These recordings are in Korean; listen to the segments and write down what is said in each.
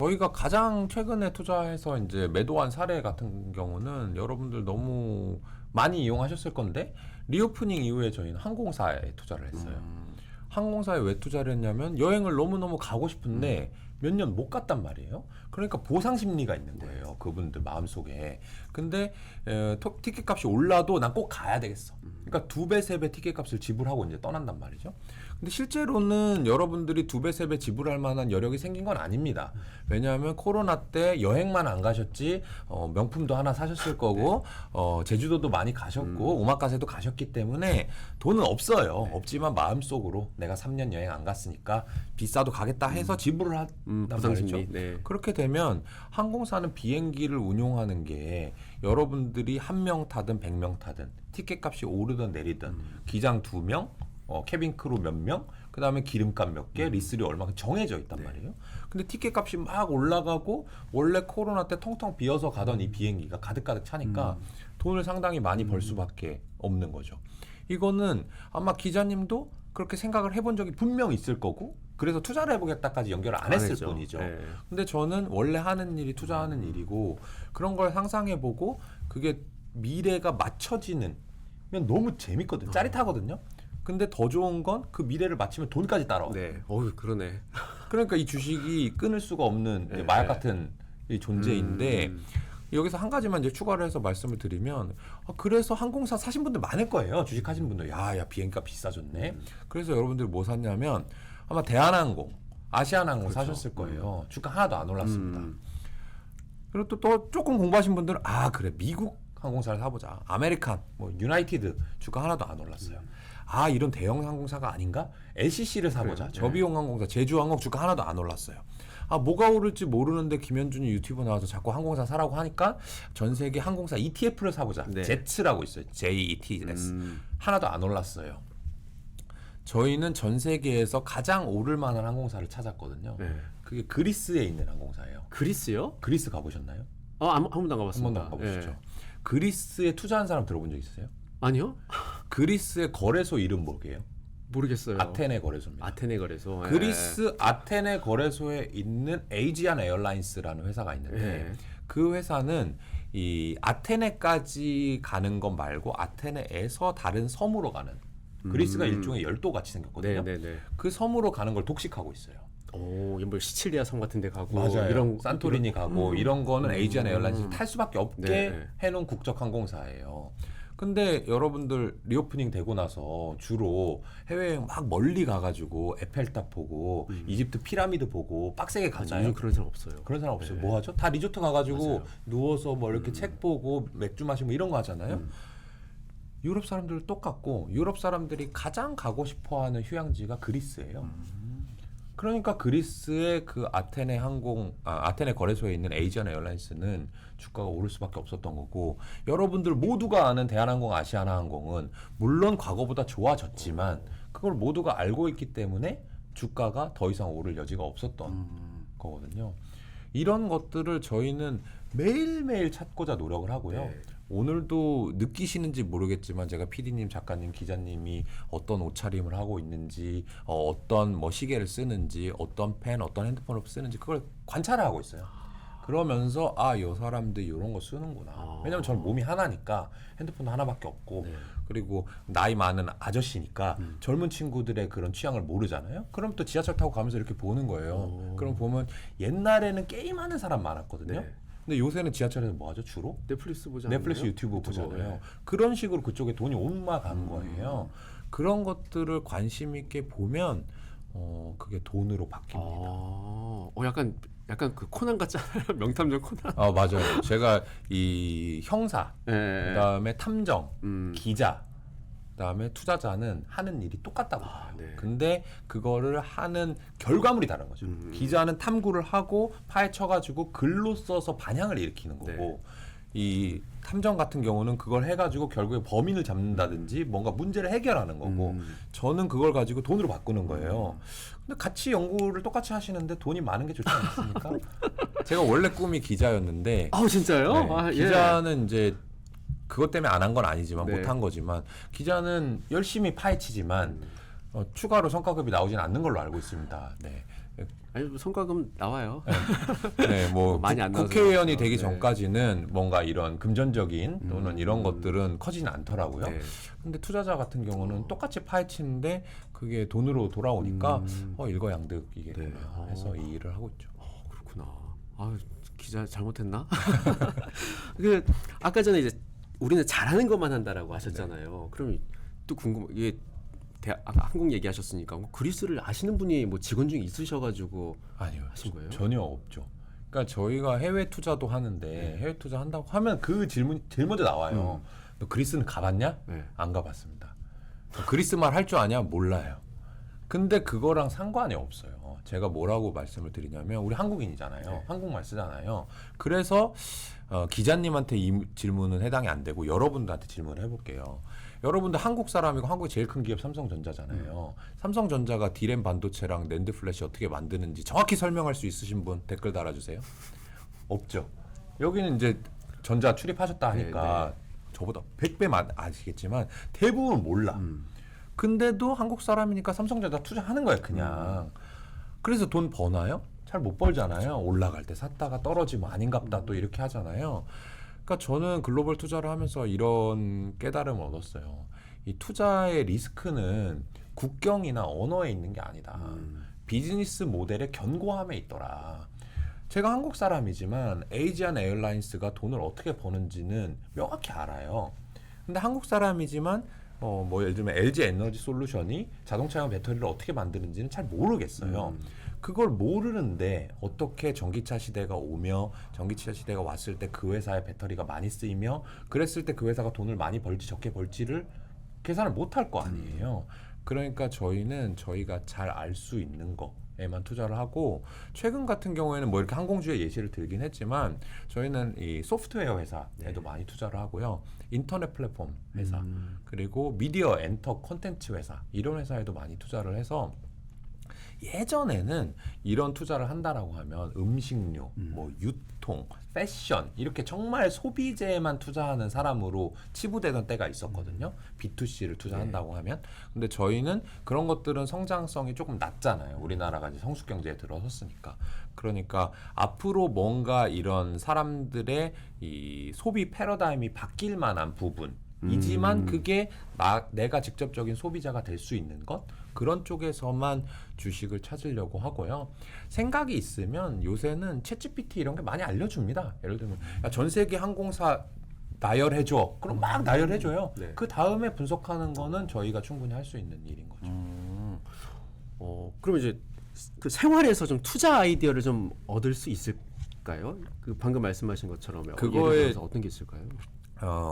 저희가 가장 최근에 투자해서 이제 매도한 사례 같은 경우는 여러분들 너무 많이 이용하셨을 건데, 리오프닝 이후에 저희는 항공사에 투자를 했어요. 항공사에 왜 투자를 했냐면 여행을 너무너무 가고 싶은데 몇 년 못 갔단 말이에요. 그러니까 보상 심리가 있는 거예요. 그분들 마음속에. 근데 티켓 값이 올라도 난 꼭 가야 되겠어. 그러니까 2배, 3배 티켓 값을 지불하고 이제 떠난단 말이죠. 근데 실제로는 여러분들이 2배, 3배 지불할 만한 여력이 생긴 건 아닙니다. 왜냐하면 코로나 때 여행만 안 가셨지, 명품도 하나 사셨을 거고, 제주도도 많이 가셨고, 오마카세도 가셨기 때문에 돈은 없어요. 없지만 마음속으로 내가 3년 여행 안 갔으니까 비싸도 가겠다 해서 지불을 한단 말이죠. 네. 그렇게 되면 항공사는 비행기를 운용하는 게 여러분들이 1명 타든 100명 타든 티켓 값이 오르든 내리든 기장 2명, 캐빈 크루 몇 명, 그 다음에 기름값 몇 개, 리스료 얼마 정해져 있단 말이에요. 근데 티켓 값이 막 올라가고 원래 코로나 때 텅텅 비어서 가던 이 비행기가 가득가득 차니까 돈을 상당히 많이 벌 수밖에 없는 거죠. 이거는 아마 기자님도 그렇게 생각을 해본 적이 분명 있을 거고, 그래서 투자를 해보겠다까지 연결을 안 했을 했죠. 뿐이죠. 네. 근데 저는 원래 하는 일이 투자하는 일이고, 그런 걸 상상해보고 그게 미래가 맞춰지는 면 너무 재밌거든요. 짜릿하거든요. 근데 더 좋은 건 그 미래를 맞추면 돈까지 따라와요. 네. 그러네. 그러니까 이 주식이 끊을 수가 없는 네. 마약 같은 이 존재인데, 여기서 한 가지만 이제 추가를 해서 말씀을 드리면, 그래서 항공사 사신 분들 많을 거예요. 주식 하시는 분들. 야, 비행기가 비싸졌네. 그래서 여러분들이 뭐 샀냐면, 아마 대한항공, 아시아나항공 그렇죠. 사셨을 거예요. 주가 하나도 안 올랐습니다. 그리고 또 조금 공부하신 분들은, 그래, 미국 항공사를 사보자. 아메리칸, 유나이티드 주가 하나도 안 올랐어요. 이런 대형 항공사가 아닌가? LCC를 사보자. 그래, 저비용 항공사, 제주항공 주가 하나도 안 올랐어요. 뭐가 오를지 모르는데 김현준이 유튜브 나와서 자꾸 항공사 사라고 하니까 전 세계 항공사 ETF를 사보자. 네. 제츠라고 있어요. JETS. 하나도 안 올랐어요. 저희는 전 세계에서 가장 오를 만한 항공사를 찾았거든요. 네. 그게 그리스에 있는 항공사예요. 그리스요? 그리스 가보셨나요? 한 번도 안 한 가봤습니다. 번도 안 가보셨죠? 네. 그리스에 투자한 사람 들어본 적 있으세요? 아니요? 그리스의 거래소 이름 뭐게요? 모르겠어요. 아테네 거래소입니다. 아테네 거래소. 예. 그리스 아테네 거래소에 있는 에이지안 에어라인스라는 회사가 있는데, 예. 그 회사는 이 아테네까지 가는 것 말고 아테네에서 다른 섬으로 가는, 그리스가 일종의 열도 같이 생겼거든요. 네네네. 그 섬으로 가는 걸 독식하고 있어요. 뭐 시칠리아 섬 같은 데 가고 맞아요. 이런 산토리니 가고 이런 거는 에이지안 에어라인스를 탈 수밖에 없게 네. 해놓은 국적 항공사예요. 근데 여러분들 리오프닝 되고 나서 주로 해외여행 막 멀리 가가지고 에펠탑 보고 이집트 피라미드 보고 빡세게 가잖아요. 요즘 그런 사람 없어요. 그런 사람 없어요. 네. 뭐 하죠? 다 리조트 가가지고 맞아요. 누워서 뭐 이렇게 책 보고 맥주 마시고 이런 거 하잖아요. 유럽 사람들 똑같고, 유럽 사람들이 가장 가고 싶어하는 휴양지가 그리스예요. 그러니까 그리스의 그 아테네 거래소에 있는 에이지안 에어라인스는 주가가 오를 수밖에 없었던 거고, 여러분들 모두가 아는 대한항공, 아시아나항공은 물론 과거보다 좋아졌지만 그걸 모두가 알고 있기 때문에 주가가 더 이상 오를 여지가 없었던 거거든요. 이런 것들을 저희는 매일매일 찾고자 노력을 하고요. 네. 오늘도 느끼시는지 모르겠지만 제가 PD님, 작가님, 기자님이 어떤 옷차림을 하고 있는지, 어떤 시계를 쓰는지, 어떤 펜, 어떤 핸드폰을 쓰는지 그걸 관찰을 하고 있어요. 그러면서 이 사람들이 이런 거 쓰는구나. 왜냐면 저는 몸이 하나니까, 핸드폰도 하나밖에 없고, 그리고 나이 많은 아저씨니까 젊은 친구들의 그런 취향을 모르잖아요. 그럼 또 지하철 타고 가면서 이렇게 보는 거예요. 그럼 보면 옛날에는 게임하는 사람 많았거든요. 네. 근데 요새는 지하철에서 뭐 하죠? 주로? 넷플릭스 보지 넷플릭스, 않나요? 유튜브 보잖아요. 네. 그런 식으로 그쪽에 돈이 온마 간 거예요. 그런 것들을 관심 있게 보면 그게 돈으로 바뀝니다. 약간 그 코난 같잖아요. 명탐정 코난. 맞아요. 제가 이 형사, 네. 그다음에 탐정, 기자, 그다음에 투자자는 하는 일이 똑같다고 봐요. 네. 근데 그거를 하는 결과물이 다른 거죠. 기자는 탐구를 하고 파헤쳐가지고 글로 써서 반향을 일으키는 거고, 이 탐정 같은 경우는 그걸 해가지고 결국에 범인을 잡는다든지 뭔가 문제를 해결하는 거고, 저는 그걸 가지고 돈으로 바꾸는 거예요. 근데 같이 연구를 똑같이 하시는데 돈이 많은 게 좋지 않습니까? 제가 원래 꿈이 기자였는데, 진짜요? 네, 예. 기자는 이제 그것 때문에 안 한 건 아니지만, 네. 못한 거지만, 기자는 열심히 파헤치지만 추가로 성과급이 나오지는 않는 걸로 알고 있습니다. 네. 아니 뭐 성과금 나와요. 네, 뭐 많이 안 나와서 국회의원이 그렇죠. 되기 네. 전까지는 뭔가 이런 금전적인 또는 이런 것들은 커지진 않더라고요. 네. 근데 투자자 같은 경우는 똑같이 파헤치는데 그게 돈으로 돌아오니까 일거양득이겠구나 네. 해서 이 일을 하고 있죠. 그렇구나. 아 기자 잘못했나? 그 아까 전에 이제 우리는 잘하는 것만 한다라고 하셨잖아요. 그럼 또 이게 아까 한국 얘기하셨으니까 그리스를 아시는 분이 뭐 직원 중에 있으셔가지고 아니요, 하신 거예요? 전혀 없죠. 그러니까 저희가 해외 투자도 하는데 해외 투자 한다고 하면 그 질문 제일 먼저 나와요. 너 그리스는 가봤냐? 네. 안 가봤습니다. 너 그리스 말 할 줄 아냐? 몰라요. 근데 그거랑 상관이 없어요. 제가 뭐라고 말씀을 드리냐면 우리 한국인이잖아요. 네. 한국말 쓰잖아요. 그래서 기자님한테 이 질문은 해당이 안 되고 여러분들한테 질문을 해볼게요. 여러분들 한국 사람이고 한국의 제일 큰 기업 삼성전자잖아요. 삼성전자가 디램 반도체랑 낸드 플래시 어떻게 만드는지 정확히 설명할 수 있으신 분 댓글 달아주세요. 없죠. 여기는 이제 전자 출입하셨다 하니까 저보다 100배 아시겠지만 대부분 몰라. 근데도 한국 사람이니까 삼성전자 투자하는 거예요, 그냥. 그래서 돈 버나요? 잘 못 벌잖아요. 올라갈 때 샀다가 떨어지면 아닌갑다 또 이렇게 하잖아요. 그러니까 저는 글로벌 투자를 하면서 이런 깨달음을 얻었어요. 이 투자의 리스크는 국경이나 언어에 있는 게 아니다. 비즈니스 모델의 견고함에 있더라. 제가 한국 사람이지만 에이지안 에어라인스가 돈을 어떻게 버는지는 명확히 알아요. 근데 한국 사람이지만 뭐 예를 들면 LG 에너지 솔루션이 자동차용 배터리를 어떻게 만드는지는 잘 모르겠어요. 그걸 모르는데 어떻게 전기차 시대가 오며 전기차 시대가 왔을 때 그 회사의 배터리가 많이 쓰이며 그랬을 때 그 회사가 돈을 많이 벌지 적게 벌지를 계산을 못 할 거 아니에요. 그러니까 저희는 저희가 잘 알 수 있는 거에만 투자를 하고 최근 같은 경우에는 뭐 이렇게 항공주의 예시를 들긴 했지만 저희는 이 소프트웨어 회사에도 많이 투자를 하고요. 인터넷 플랫폼 회사 그리고 미디어 엔터 콘텐츠 회사 이런 회사에도 많이 투자를 해서 예전에는 이런 투자를 한다라고 하면 음식료, 뭐 유통, 패션 이렇게 정말 소비재에만 투자하는 사람으로 치부되던 때가 있었거든요. B2C를 투자한다고 하면. 근데 저희는 그런 것들은 성장성이 조금 낮잖아요. 우리나라가 이제 성숙 경제에 들어섰으니까. 그러니까 앞으로 뭔가 이런 사람들의 이 소비 패러다임이 바뀔 만한 부분이지만 그게 내가 직접적인 소비자가 될 수 있는 것 그런 쪽에서만 주식을 찾으려고 하고요. 생각이 있으면 요새는 챗GPT 이런 게 많이 알려줍니다. 예를 들면 야, 전 세계 항공사 나열해줘. 그럼 막 나열해줘요. 네. 그 다음에 분석하는 거는 저희가 충분히 할 수 있는 일인 거죠. 그럼 이제 그 생활에서 좀 투자 아이디어를 좀 얻을 수 있을까요? 그 방금 말씀하신 것처럼 그거에- 예를 들어서 어떤 게 있을까요?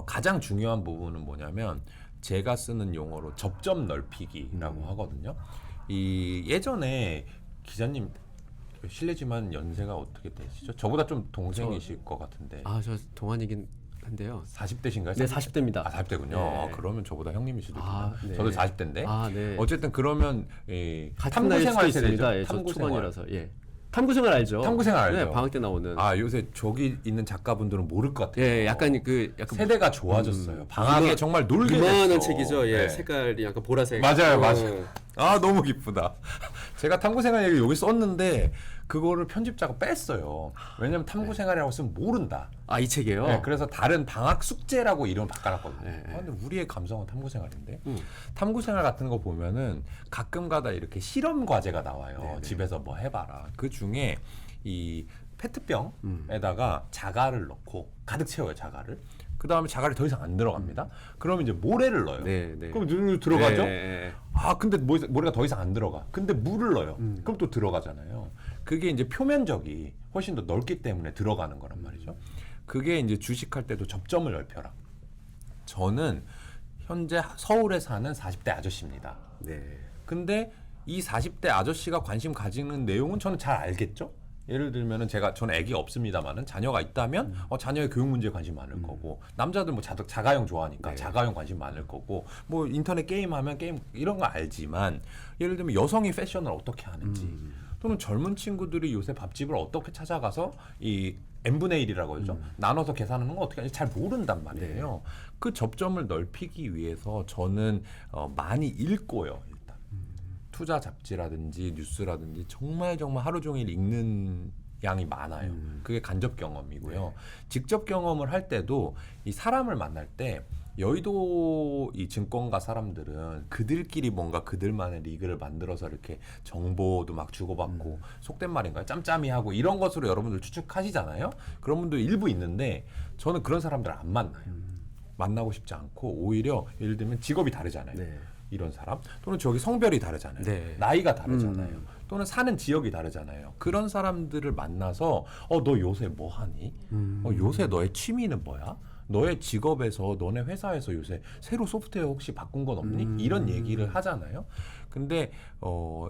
가장 중요한 부분은 뭐냐면 제가 쓰는 용어로 접점 넓히기라고 하거든요. 이 예전에 기자님 실례지만 연세가 어떻게 되시죠? 저보다 좀 동생이실 것 같은데. 저 동안이긴 한데요. 40대신가요? 네, 40대입니다. 40대군요. 네. 그러면 저보다 형님이실 수도 있겠네요. 네. 저도 40대인데. 네. 어쨌든 그러면 같은 탐구 나이일 수도 생활 있습니다. 세대죠. 예, 저 탐구 생활. 초반이라서. 예. 탐구생활 알죠? 탐구생활 알죠. 네, 방학 때 나오는. 요새 저기 있는 작가분들은 모를 것 같아요. 예, 약간 세대가 좋아졌어요. 방학에 정말 놀게 유명한 됐어. 책이죠. 예, 네. 색깔이 약간 보라색. 맞아요. 너무 기쁘다. 제가 탐구생활 얘기 여기 썼는데 그거를 편집자가 뺐어요. 왜냐면 탐구생활이라고 쓰면 모른다. 이 책이에요? 네, 그래서 다른 방학 숙제라고 이름을 바꿔놨거든요. 네. 근데 우리의 감성은 탐구생활인데 탐구생활 같은 거 보면은 가끔가다 이렇게 실험 과제가 나와요. 집에서 뭐 해봐라. 그 중에 이 페트병에다가 자갈을 넣고 가득 채워요. 자갈을. 그 다음에 자갈이 더 이상 안 들어갑니다. 그러면 이제 모래를 넣어요. 네. 그럼 늘 들어가죠? 네. 근데 모래가 더 이상 안 들어가. 근데 물을 넣어요. 그럼 또 들어가잖아요. 그게 이제 표면적이 훨씬 더 넓기 때문에 들어가는 거란 말이죠. 그게 이제 주식할 때도 접점을 넓혀라. 저는 현재 서울에 사는 40대 아저씨입니다. 네. 근데 이 40대 아저씨가 관심 가지는 내용은 저는 잘 알겠죠? 예를 들면은 저는 아기가 없습니다만은 자녀가 있다면 자녀의 교육 문제에 관심 많을 거고 남자들 뭐 자가용 좋아하니까 자가용 관심 많을 거고 뭐 인터넷 게임하면 게임 이런 거 알지만 예를 들면 여성이 패션을 어떻게 하는지 또는 젊은 친구들이 요새 밥집을 어떻게 찾아가서 이 n분의 1이라고 하죠. 나눠서 계산하는 건 어떻게 하는지 잘 모른단 말이에요. 그 접점을 넓히기 위해서 저는 많이 읽고요. 일단 투자 잡지라든지 뉴스라든지 정말 하루 종일 읽는 양이 많아요. 그게 간접 경험이고요. 직접 경험을 할 때도 이 사람을 만날 때 여의도 이 증권가 사람들은 그들끼리 뭔가 그들만의 리그를 만들어서 이렇게 정보도 막 주고받고 속된 말인가요? 짬짬이하고 이런 것으로 여러분들 추측하시잖아요. 그런 분도 일부 있는데 저는 그런 사람들을 안 만나요. 만나고 싶지 않고 오히려 예를 들면 직업이 다르잖아요. 네. 이런 사람 또는 저기 성별이 다르잖아요. 네. 나이가 다르잖아요. 또는 사는 지역이 다르잖아요. 그런 사람들을 만나서 너 요새 뭐 하니? 요새 너의 취미는 뭐야? 너의 직업에서 너네 회사에서 요새 새로 소프트웨어 혹시 바꾼 건 없니? 이런 얘기를 하잖아요. 근데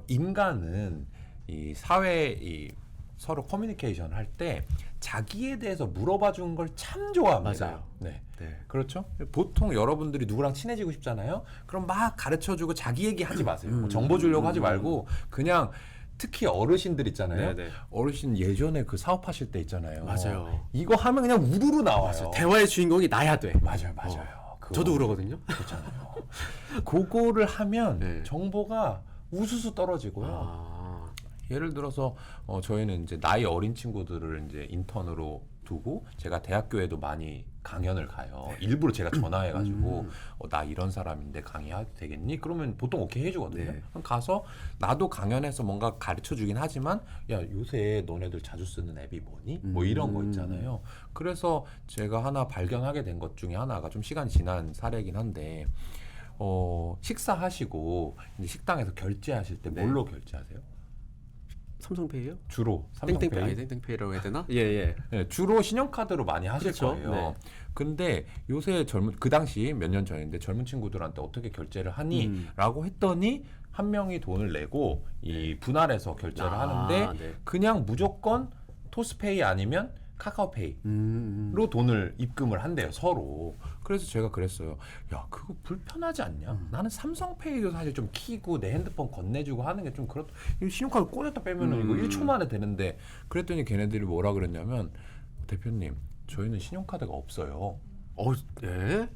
인간은 이 사회 이 서로 커뮤니케이션 할 때 자기에 대해서 물어봐 주는 걸 참 좋아합니다. 맞아요. 네. 네. 그렇죠? 보통 여러분들이 누구랑 친해지고 싶잖아요. 그럼 막 가르쳐 주고 자기 얘기 하지 마세요. 뭐 정보 주려고 하지 말고 그냥 특히 어르신들 있잖아요. 네네. 어르신 예전에 그 사업하실 때 있잖아요. 맞아요. 이거 하면 그냥 우르르 나와요. 대화의 주인공이 나야 돼. 맞아요. 그거 저도 그러거든요. 그렇잖아요. 그거를 하면 네. 정보가 우수수 떨어지고요. 아, 예를 들어서 저희는 이제 나이 어린 친구들을 이제 인턴으로 두고 제가 대학교에도 많이 강연을 가요. 일부러 제가 전화해가지고 나 이런 사람인데 강의해도 되겠니? 그러면 보통 오케이 해주거든요. 네. 그럼 가서 나도 강연해서 뭔가 가르쳐주긴 하지만 야 요새 너네들 자주 쓰는 앱이 뭐니? 뭐 이런 거 있잖아요. 그래서 제가 하나 발견하게 된 것 중에 하나가 좀 시간이 지난 사례이긴 한데 식사하시고 이제 식당에서 결제하실 때 뭘로 결제하세요? 삼성페이요? 주로 땡땡페이. 삼성페이. 땡땡페이라고 해야 되나? 예. 네, 주로 신용카드로 많이 하실 그렇죠. 거예요. 네. 근데 요새 그 당시 몇 년 전인데 젊은 친구들한테 어떻게 결제를 하니? 라고 했더니 한 명이 돈을 내고 이 분할해서 결제를 하는데 네. 그냥 무조건 토스페이 아니면 카카오페이로 돈을 입금을 한대요, 서로. 그래서 제가 그랬어요. 야, 그거 불편하지 않냐? 나는 삼성페이도 사실 좀 키고 내 핸드폰 건네주고 하는 게 좀 그렇다. 이 신용카드 꺼냈다 빼면은 이거 1초 만에 되는데 그랬더니 걔네들이 뭐라 그랬냐면 대표님, 저희는 신용카드가 없어요. 네?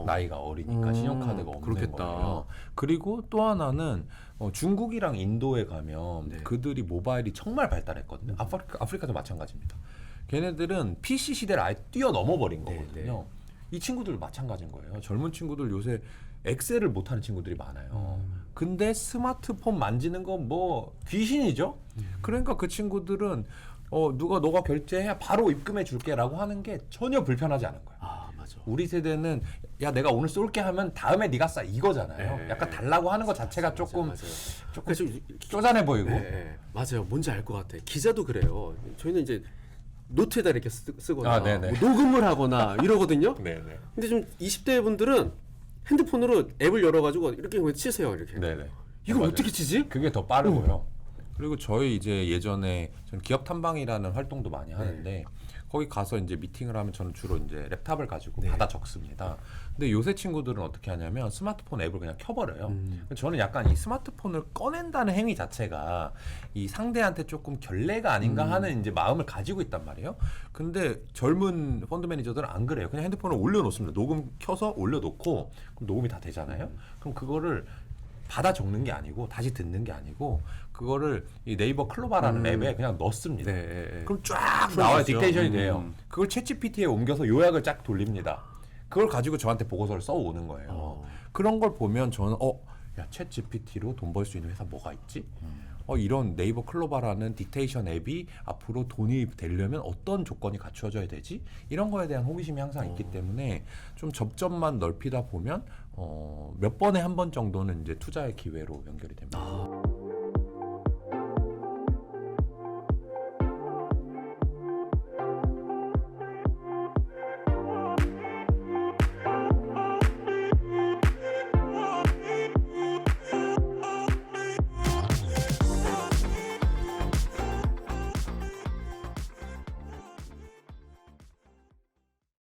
나이가 어리니까 신용카드가 없는 그렇겠다. 거예요. 그리고 또 하나는 중국이랑 인도에 가면 네. 그들이 모바일이 정말 발달했거든요. 아프리카도 마찬가지입니다. 걔네들은 PC 시대를 아예 뛰어넘어 버린 거거든요. 이 친구들도 마찬가지인 거예요. 젊은 친구들 요새 엑셀을 못하는 친구들이 많아요. 근데 스마트폰 만지는 건 뭐 귀신이죠. 그러니까 그 친구들은 너가 결제해 바로 입금해 줄게라고 하는 게 전혀 불편하지 않은 거예요. 아, 맞아. 우리 세대는 야 내가 오늘 쏠게 하면 다음에 네가 싸 이거잖아요. 네. 약간 달라고 하는 것 자체가 조금 조금 좀 쪼잔해 보이고. 네, 맞아요. 뭔지 알 것 같아. 기자도 그래요. 저희는 이제 노트에다 이렇게 쓰거나 네네. 뭐 녹음을 하거나 이러거든요. 네네. 근데 좀 20대 분들은 핸드폰으로 앱을 열어가지고 이렇게 그냥 치세요. 이렇게. 네네. 이걸 맞아요. 어떻게 치지? 그게 더 빠르고요. 그리고 저희 이제 예전에 전 기업 탐방이라는 활동도 많이 하는데 거기 가서 이제 미팅을 하면 저는 주로 이제 랩탑을 가지고 받아 적습니다. 근데 요새 친구들은 어떻게 하냐면 스마트폰 앱을 그냥 켜버려요. 저는 약간 이 스마트폰을 꺼낸다는 행위 자체가 이 상대한테 조금 결례가 아닌가 하는 이제 마음을 가지고 있단 말이에요. 근데 젊은 펀드 매니저들은 안 그래요. 그냥 핸드폰을 올려놓습니다. 녹음 켜서 올려놓고 그럼 녹음이 다 되잖아요. 그럼 그거를 받아 적는 게 아니고 다시 듣는 게 아니고 그거를 이 네이버 클로바라는 앱에 그냥 넣습니다. 네. 그럼 쫙 나와요. 풀어주죠. 딕테이션이 돼요. 그걸 챗GPT에 옮겨서 요약을 쫙 돌립니다. 그걸 가지고 저한테 보고서를 써오는 거예요. 그런 걸 보면 저는 야 챗GPT로 돈 벌 수 있는 회사 뭐가 있지? 이런 네이버 클로바라는 딕테이션 앱이 앞으로 돈이 되려면 어떤 조건이 갖추어져야 되지? 이런 거에 대한 호기심이 항상 있기 때문에 좀 접점만 넓히다 보면 몇 번에 한 번 정도는 이제 투자의 기회로 연결이 됩니다.